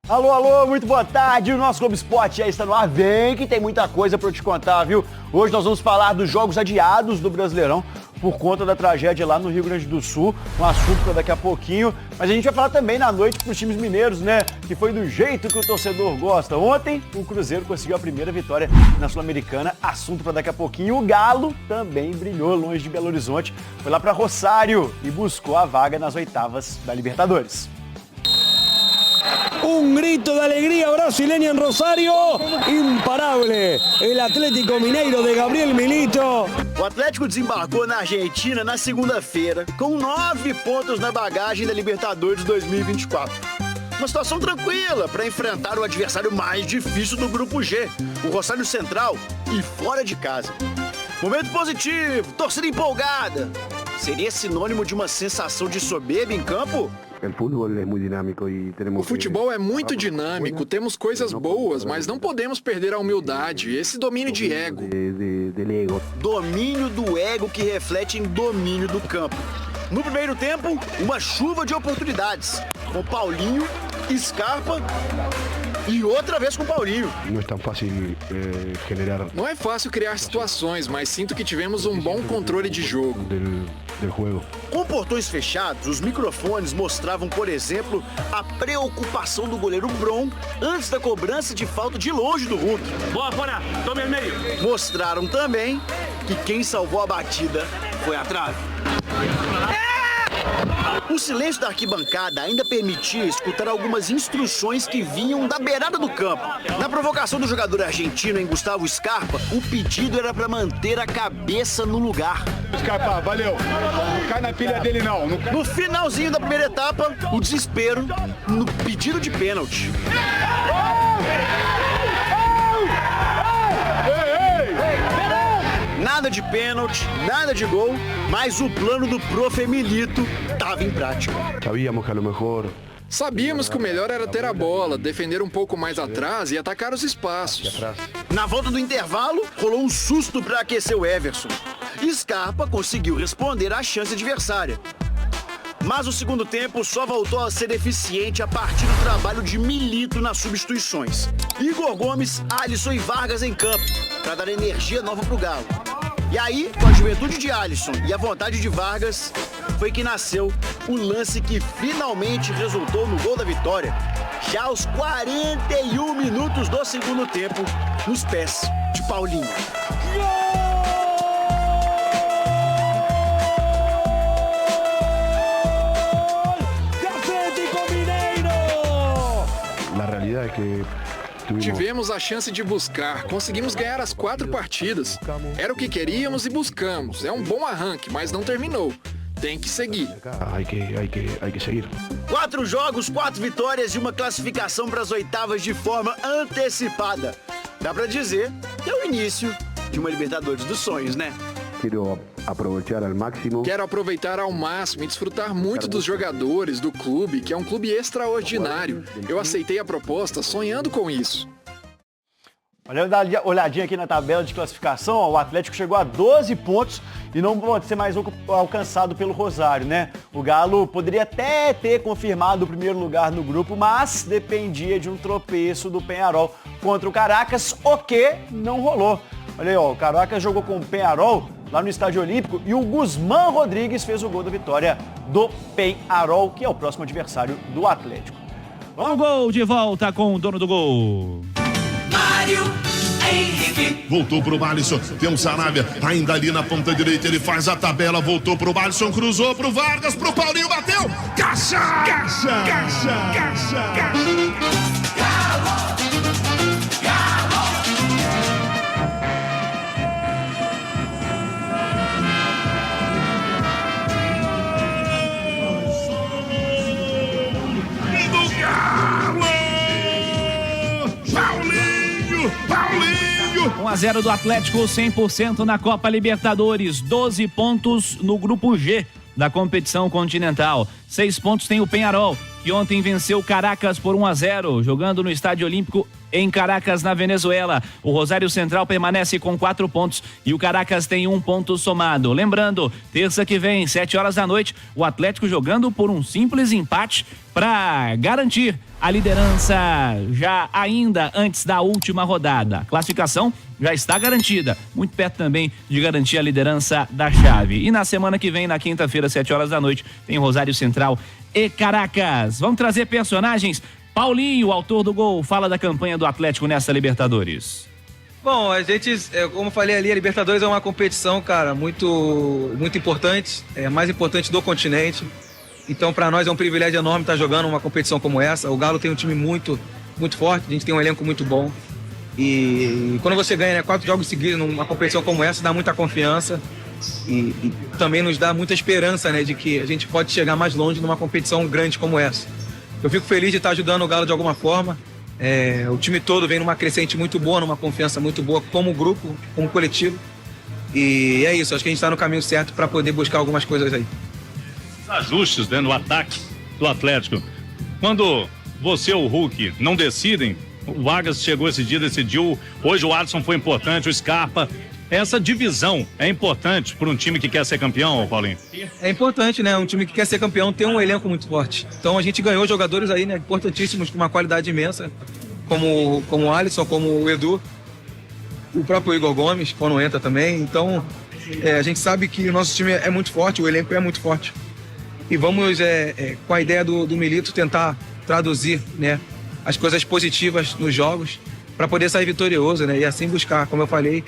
Alô, alô, muito boa tarde, o nosso Globo Esporte já está no ar, vem que tem muita coisa pra eu te contar, viu? Hoje nós vamos falar dos jogos adiados do Brasileirão por conta da tragédia lá no Rio Grande do Sul, um assunto pra daqui a pouquinho, mas a gente vai falar também na noite pros times mineiros, né? Que foi do jeito que o torcedor gosta. Ontem, o Cruzeiro conseguiu a primeira vitória na Sul-Americana, assunto pra daqui a pouquinho. O Galo também brilhou longe de Belo Horizonte, foi lá pra Rosário e buscou a vaga nas oitavas da Libertadores. Un grito de alegría brasileña en Rosario, imparable, el Atlético Mineiro de Gabriel Milito. O Atlético desembarcou na Argentina na segunda-feira, com 9 pontos na bagagem da Libertadores 2024. Uma situação tranquila para enfrentar o adversário mais difícil do Grupo G, o Rosário Central, e fora de casa. Momento positivo, torcida empolgada. Seria sinônimo de uma sensação de soberba em campo? O futebol é muito dinâmico, temos coisas boas, mas não podemos perder a humildade, esse domínio de ego. Domínio do ego que reflete em domínio do campo. No primeiro tempo, uma chuva de oportunidades, com Paulinho, Scarpa e outra vez com Paulinho. Não é fácil criar situações, mas sinto que tivemos um bom controle de jogo. Com portões fechados, os microfones mostravam, por exemplo, a preocupação do goleiro Bron antes da cobrança de falta de longe do Hulk. Boa, fora, tome ao meio. Mostraram também que quem salvou a batida foi a trave. O silêncio da arquibancada ainda permitia escutar algumas instruções que vinham da beirada do campo. Na provocação do jogador argentino em Gustavo Scarpa, o pedido era para manter a cabeça no lugar. Scarpa, valeu. Não cai na pilha dele, não. No finalzinho da primeira etapa, o desespero no pedido de pênalti. Nada de pênalti, nada de gol, mas o plano do profe Milito estava em prática. Sabíamos que o melhor era ter a bola, defender um pouco mais atrás e atacar os espaços. Na volta do intervalo, rolou um susto para aquecer o Everson. Scarpa conseguiu responder à chance adversária. Mas o segundo tempo só voltou a ser eficiente a partir do trabalho de Milito nas substituições. Igor Gomes, Alisson e Vargas em campo, para dar energia nova pro Galo. E aí, com a juventude de Alisson e a vontade de Vargas, foi que nasceu o lance que finalmente resultou no gol da vitória, já aos 41 minutos do segundo tempo, nos pés de Paulinho. Tivemos a chance de buscar, conseguimos ganhar as 4 partidas. Era o que queríamos e buscamos. É um bom arranque, mas não terminou. Tem que seguir. 4 jogos, 4 vitórias e uma classificação para as oitavas de forma antecipada. Dá para dizer que é o início de uma Libertadores dos sonhos, né? Quero aproveitar ao máximo e desfrutar muito dos jogadores, do clube, que é um clube extraordinário. Eu aceitei a proposta sonhando com isso. Olha, dá uma olhadinha aqui na tabela de classificação, ó, o Atlético chegou a 12 pontos e não pode ser mais alcançado pelo Rosário, né? O Galo poderia até ter confirmado o primeiro lugar no grupo, mas dependia de um tropeço do Peñarol contra o Caracas, o que não rolou. Olha aí, ó, o Caracas jogou com o Peñarol lá no Estádio Olímpico e o Guzmán Rodrigues fez o gol da vitória do Peñarol, que é o próximo adversário do Atlético. O gol de volta com o dono do gol. Mário Henrique. Voltou pro Alisson, tem um Sarabia ainda ali na ponta direita, ele faz a tabela, voltou pro Alisson, cruzou pro Vargas, pro Paulinho, bateu, caixa, caixa, caixa, caixa, Galo, Galo. do Galo, Paulinho. 1-0 do Atlético, 100% na Copa Libertadores, 12 pontos no Grupo G da competição continental. 6 pontos tem o Peñarol, que ontem venceu Caracas por 1-0, jogando no Estádio Olímpico em Caracas, na Venezuela. O Rosário Central permanece com 4 pontos e o Caracas tem 1 ponto somado. Lembrando, terça que vem, 7 horas da noite, o Atlético jogando por um simples empate para garantir a liderança já ainda antes da última rodada. A classificação já está garantida, muito perto também de garantir a liderança da chave. E na semana que vem, na quinta-feira, 7 horas da noite, tem Rosário Central e Caracas. Vamos trazer personagens. Paulinho, autor do gol, fala da campanha do Atlético nessa Libertadores. Bom, a gente, como eu falei ali, a Libertadores é uma competição, cara, muito importante, é a mais importante do continente. Então, para nós é um privilégio enorme estar jogando uma competição como essa. O Galo tem um time muito forte, a gente tem um elenco muito bom. E quando você ganha 4 jogos seguidos numa competição como essa, dá muita confiança e também nos dá muita esperança, né, de que a gente pode chegar mais longe numa competição grande como essa. Eu fico feliz de estar ajudando o Galo de alguma forma. O time todo vem numa crescente muito boa, numa confiança muito boa como grupo, como coletivo. E é isso, acho que a gente está no caminho certo para poder buscar algumas coisas aí. Os ajustes, né, no ataque do Atlético. Quando você e o Hulk não decidem, o Vargas chegou esse dia, decidiu. Hoje o Alisson foi importante, o Scarpa. Essa divisão é importante para um time que quer ser campeão, Paulinho? É importante, né? Um time que quer ser campeão tem um elenco muito forte. Então a gente ganhou jogadores aí, né? Importantíssimos, com uma qualidade imensa, como o Alisson, como o Edu, o próprio Igor Gomes, quando entra também. Então a gente sabe que o nosso time é muito forte, o elenco é muito forte. E vamos, com a ideia do Milito, tentar traduzir, né, as coisas positivas nos jogos para poder sair vitorioso, né? E assim buscar, como eu falei,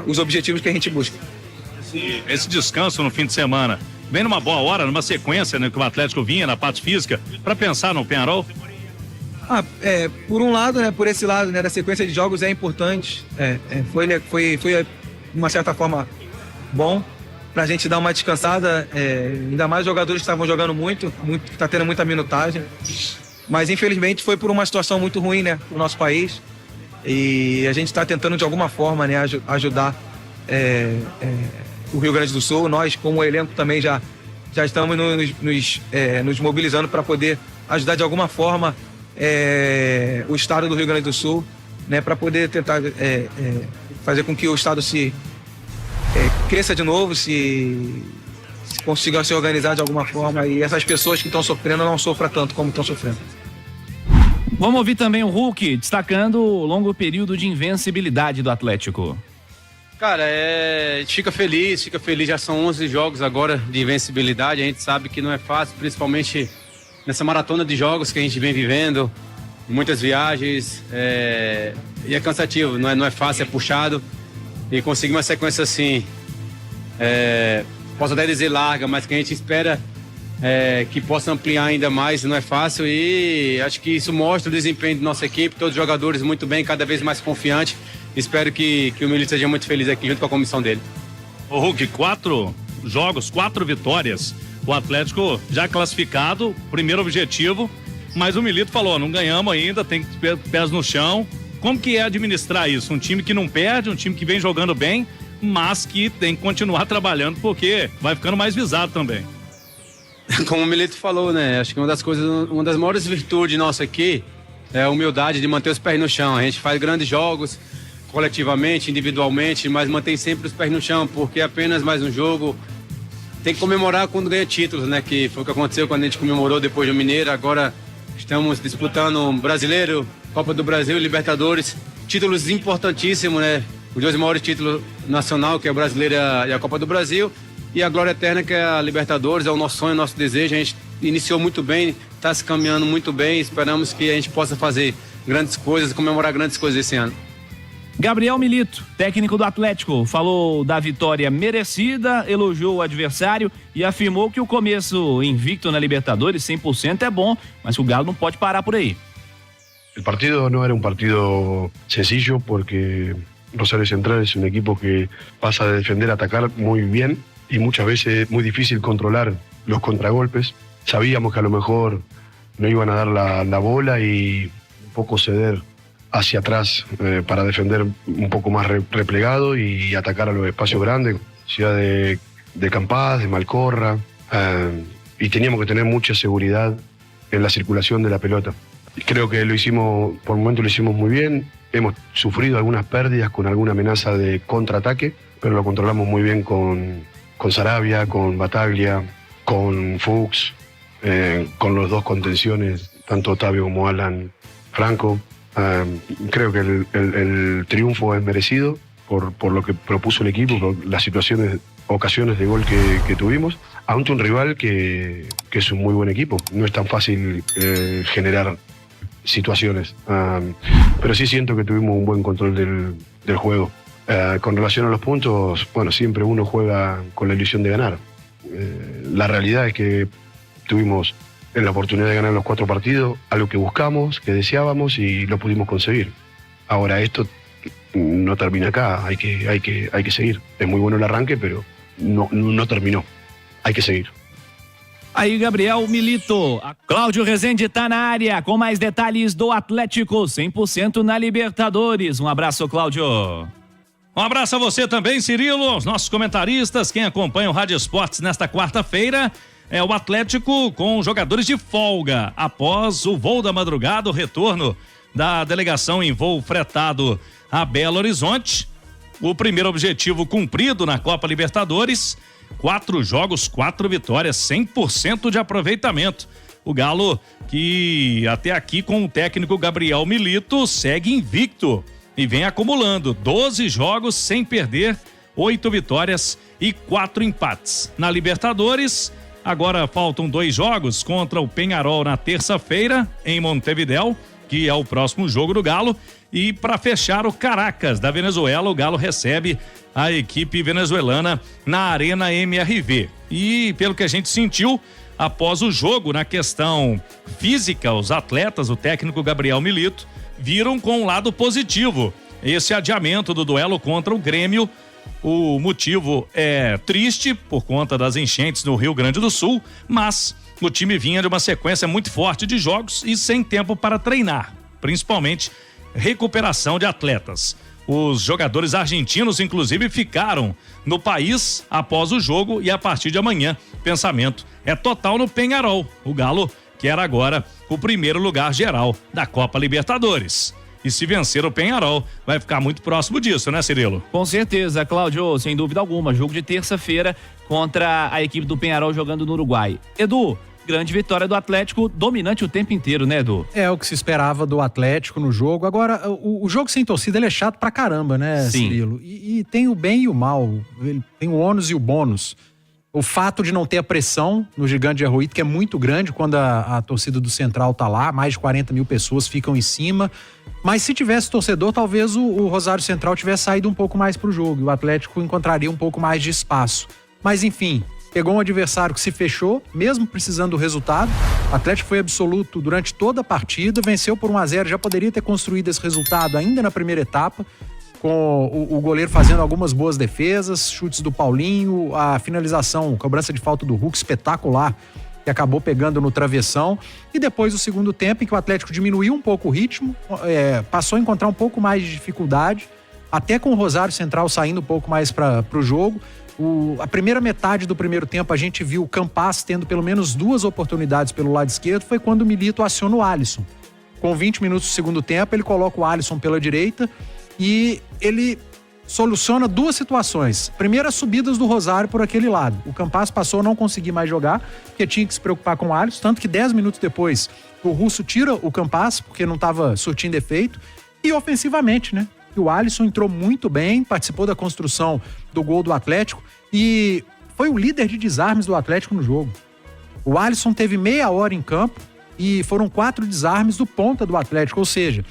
os objetivos que a gente busca. Esse descanso no fim de semana vem numa boa hora, numa sequência, né, que o Atlético vinha na parte física, para pensar no Peñarol? Por um lado, né, por esse lado, né, da sequência de jogos é importante. Foi de uma certa forma bom pra gente dar uma descansada, ainda mais jogadores que estavam jogando muito, que tá tendo muita minutagem. Mas infelizmente foi por uma situação muito ruim, né, no nosso país. E a gente está tentando de alguma forma, né, ajudar o Rio Grande do Sul. Nós, como elenco, também já estamos nos mobilizando para poder ajudar de alguma forma o estado do Rio Grande do Sul, né, para poder tentar fazer com que o estado se cresça de novo, se consiga se organizar de alguma forma e essas pessoas que estão sofrendo não sofram tanto como estão sofrendo. Vamos ouvir também o Hulk destacando o longo período de invencibilidade do Atlético. Cara, a gente fica feliz, já são 11 jogos agora de invencibilidade, a gente sabe que não é fácil, principalmente nessa maratona de jogos que a gente vem vivendo, muitas viagens, e é cansativo, não é fácil, é puxado, e conseguir uma sequência assim, posso até dizer larga, mas que a gente espera que possa ampliar ainda mais, não é fácil, e acho que isso mostra o desempenho da nossa equipe, todos os jogadores muito bem, cada vez mais confiantes. Espero que o Milito seja muito feliz aqui junto com a comissão dele. O Hulk, 4 jogos, 4 vitórias, o Atlético já classificado, primeiro objetivo, mas o Milito falou, não ganhamos ainda, tem que ter pés no chão. Como que é administrar isso? Um time que não perde, um time que vem jogando bem, mas que tem que continuar trabalhando porque vai ficando mais visado também. Como o Milito falou, né? Acho que uma das maiores virtudes nossa aqui é a humildade de manter os pés no chão. A gente faz grandes jogos, coletivamente, individualmente, mas mantém sempre os pés no chão, porque é apenas mais um jogo. Tem que comemorar quando ganha títulos, né? Que foi o que aconteceu quando a gente comemorou depois do Mineiro. Agora estamos disputando Brasileiro, Copa do Brasil e Libertadores. Títulos importantíssimos, né? Os 2 maiores títulos nacional, que é o Brasileiro e a Copa do Brasil. E a glória eterna, que é a Libertadores, é o nosso sonho, o nosso desejo. A gente iniciou muito bem, está se caminhando muito bem. Esperamos que a gente possa fazer grandes coisas, comemorar grandes coisas esse ano. Gabriel Milito, técnico do Atlético, falou da vitória merecida, elogiou o adversário e afirmou que o começo invicto na Libertadores, 100% é bom, mas o Galo não pode parar por aí. El partido no era un partido sencillo porque Rosario Central es un equipo que pasa de defender a atacar muy bien y muchas veces es muy difícil controlar los contragolpes. Sabíamos que a lo mejor no iban a dar la bola y un poco ceder hacia atrás para defender un poco más replegado y atacar a los espacios grandes, ciudad de Campas, de Malcorra, y teníamos que tener mucha seguridad en la circulación de la pelota. Creo que por momentos lo hicimos muy bien. Hemos sufrido algunas pérdidas con alguna amenaza de contraataque, pero lo controlamos muy bien con Sarabia, con Bataglia, con Fuchs, con los dos contenciones, tanto Otavio como Alan Franco. Creo que el triunfo es merecido por lo que propuso el equipo, por las ocasiones de gol que tuvimos, ante un rival que es un muy buen equipo. No es tan fácil generar situaciones, pero sí siento que tuvimos un buen control del juego. Con relación a los puntos, bueno, siempre uno juega con la ilusión de ganar. La realidad es que tuvimos la oportunidad de ganar los 4 partidos, algo que buscamos, que deseábamos y lo pudimos conseguir. Ahora esto no termina acá, hay que seguir. Es muy bueno el arranque, pero no terminó. Hay que seguir. Aí, Gabriel Milito. Cláudio Rezende tá na área com mais detalhes do Atlético, 100% na Libertadores. Um abraço, Cláudio. Um abraço a você também, Cirilo, aos nossos comentaristas, quem acompanha o Rádio Esportes nesta quarta-feira. É o Atlético com jogadores de folga após o voo da madrugada, o retorno da delegação em voo fretado a Belo Horizonte. O primeiro objetivo cumprido na Copa Libertadores, 4 jogos, 4 vitórias, 100% de aproveitamento. O Galo, que até aqui com o técnico Gabriel Milito, segue invicto e vem acumulando 12 jogos sem perder, 8 vitórias e 4 empates. Na Libertadores, agora faltam 2 jogos contra o Peñarol na terça-feira em Montevidéu, que é o próximo jogo do Galo, e para fechar o Caracas da Venezuela, o Galo recebe a equipe venezuelana na Arena MRV. E pelo que a gente sentiu, após o jogo, na questão física, os atletas, o técnico Gabriel Milito, viram com um lado positivo esse adiamento do duelo contra o Grêmio. O motivo é triste por conta das enchentes no Rio Grande do Sul, mas o time vinha de uma sequência muito forte de jogos e sem tempo para treinar, principalmente recuperação de atletas. Os jogadores argentinos, inclusive, ficaram no país após o jogo e a partir de amanhã, pensamento é total no Peñarol. O Galo quer agora o primeiro lugar geral da Copa Libertadores. E se vencer o Peñarol, vai ficar muito próximo disso, né, Cirilo? Com certeza, Cláudio, sem dúvida alguma. Jogo de terça-feira contra a equipe do Peñarol jogando no Uruguai. Edu, grande vitória do Atlético, dominante o tempo inteiro, né, Edu? É o que se esperava do Atlético no jogo. Agora, o jogo sem torcida, ele é chato pra caramba, né, Sim. Cirilo? E tem o bem e o mal. Ele tem o ônus e o bônus. O fato de não ter a pressão no Gigante de Arruíto, que é muito grande quando a torcida do Central tá lá, mais de 40 mil pessoas ficam em cima. Mas se tivesse torcedor, talvez o Rosário Central tivesse saído um pouco mais pro jogo e o Atlético encontraria um pouco mais de espaço. Mas enfim, pegou um adversário que se fechou, mesmo precisando do resultado. O Atlético foi absoluto durante toda a partida, venceu por 1-0, já poderia ter construído esse resultado ainda na primeira etapa, com o goleiro fazendo algumas boas defesas, chutes do Paulinho, a finalização, cobrança de falta do Hulk espetacular, que acabou pegando no travessão. E depois o segundo tempo, em que o Atlético diminuiu um pouco o ritmo, passou a encontrar um pouco mais de dificuldade, até com o Rosário Central saindo um pouco mais para o jogo. A primeira metade do primeiro tempo a gente viu o Campas tendo pelo menos 2 oportunidades pelo lado esquerdo, foi quando o Milito aciona o Alisson. Com 20 minutos do segundo tempo, ele coloca o Alisson pela direita e ele soluciona 2 situações. Primeiro, as subidas do Rosário por aquele lado. O Campas passou a não conseguir mais jogar, porque tinha que se preocupar com o Alisson, tanto que 10 minutos depois o Russo tira o Campas, porque não estava surtindo efeito. E ofensivamente, né? O Alisson entrou muito bem, participou da construção do gol do Atlético e foi o líder de desarmes do Atlético no jogo. O Alisson teve meia hora em campo e foram 4 desarmes do ponta do Atlético, ou seja,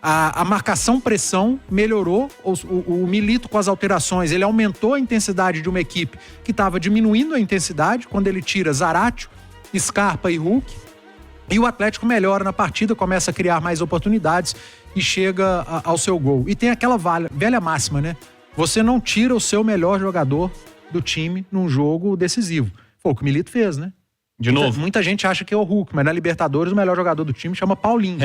a marcação-pressão melhorou. O Milito, com as alterações, ele aumentou a intensidade de uma equipe que estava diminuindo a intensidade quando ele tira Zaratio, Scarpa e Hulk. E o Atlético melhora na partida, começa a criar mais oportunidades e chega ao seu gol. E tem aquela velha máxima, né? Você não tira o seu melhor jogador do time num jogo decisivo. Foi o que o Milito fez, né? De novo? Muita gente acha que é o Hulk, mas na Libertadores o melhor jogador do time chama Paulinho.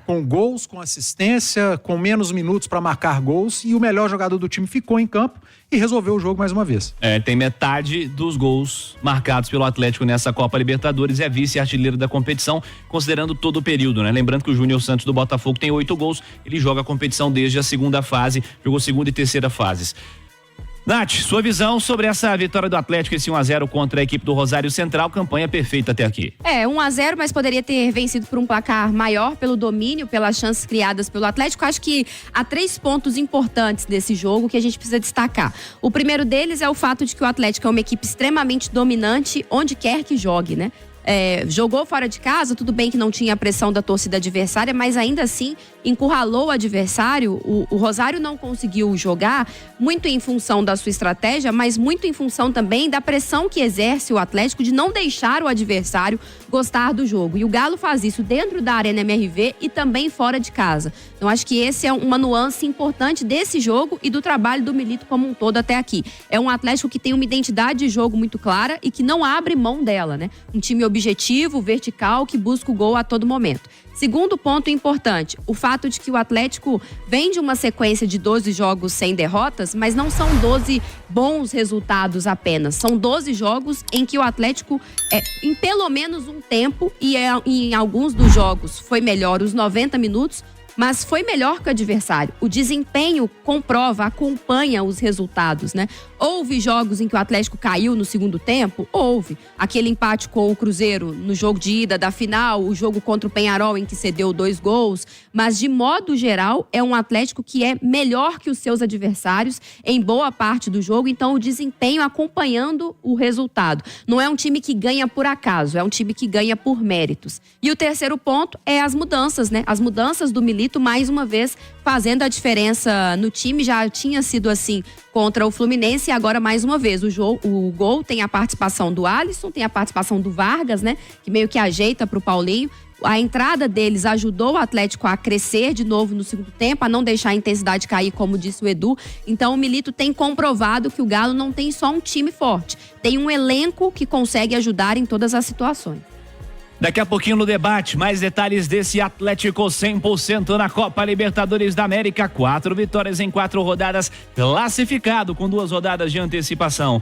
Com gols, com assistência, com menos minutos para marcar gols, e o melhor jogador do time ficou em campo e resolveu o jogo mais uma vez. Tem metade dos gols marcados pelo Atlético nessa Copa Libertadores, é vice-artilheiro da competição, considerando todo o período, né? Lembrando que o Júnior Santos do Botafogo tem 8 gols, ele joga a competição desde a segunda fase, jogou segunda e terceira fases. Nath, sua visão sobre essa vitória do Atlético, esse 1-0 contra a equipe do Rosário Central, campanha perfeita até aqui. 1-0, mas poderia ter vencido por um placar maior pelo domínio, pelas chances criadas pelo Atlético. Acho que há 3 pontos importantes desse jogo que a gente precisa destacar. O primeiro deles é o fato de que o Atlético é uma equipe extremamente dominante onde quer que jogue, né? Jogou fora de casa, tudo bem que não tinha a pressão da torcida adversária, mas ainda assim encurralou o adversário. O Rosário não conseguiu jogar muito em função da sua estratégia, mas muito em função também da pressão que exerce o Atlético de não deixar o adversário gostar do jogo. E o Galo faz isso dentro da Arena MRV e também fora de casa. Então acho que esse é uma nuance importante desse jogo e do trabalho do Milito como um todo até aqui. É um Atlético que tem uma identidade de jogo muito clara e que não abre mão dela, né? Um time objetivo, vertical, que busca o gol a todo momento. Segundo ponto importante, o fato de que o Atlético vem de uma sequência de 12 jogos sem derrotas, mas não são 12 bons resultados apenas. São 12 jogos em que o Atlético, em pelo menos um tempo, e em alguns dos jogos foi melhor os 90 minutos, mas foi melhor que o adversário. O desempenho comprova, acompanha os resultados, né? Houve jogos em que o Atlético caiu no segundo tempo? Houve. Aquele empate com o Cruzeiro no jogo de ida da final, o jogo contra o Peñarol em que cedeu 2 gols, mas de modo geral é um Atlético que é melhor que os seus adversários em boa parte do jogo, então o desempenho acompanhando o resultado. Não é um time que ganha por acaso, é um time que ganha por méritos. E o terceiro ponto é as mudanças, né? As mudanças do Milito, mais uma vez, fazendo a diferença no time. Já tinha sido assim contra o Fluminense e agora mais uma vez. O gol tem a participação do Alisson, tem a participação do Vargas, né? Que meio que ajeita para o Paulinho. A entrada deles ajudou o Atlético a crescer de novo no segundo tempo, a não deixar a intensidade cair, como disse o Edu. Então o Milito tem comprovado que o Galo não tem só um time forte, tem um elenco que consegue ajudar em todas as situações. Daqui a pouquinho no debate, mais detalhes desse Atlético 100% na Copa Libertadores da América. 4 vitórias em 4 rodadas, classificado com 2 rodadas de antecipação.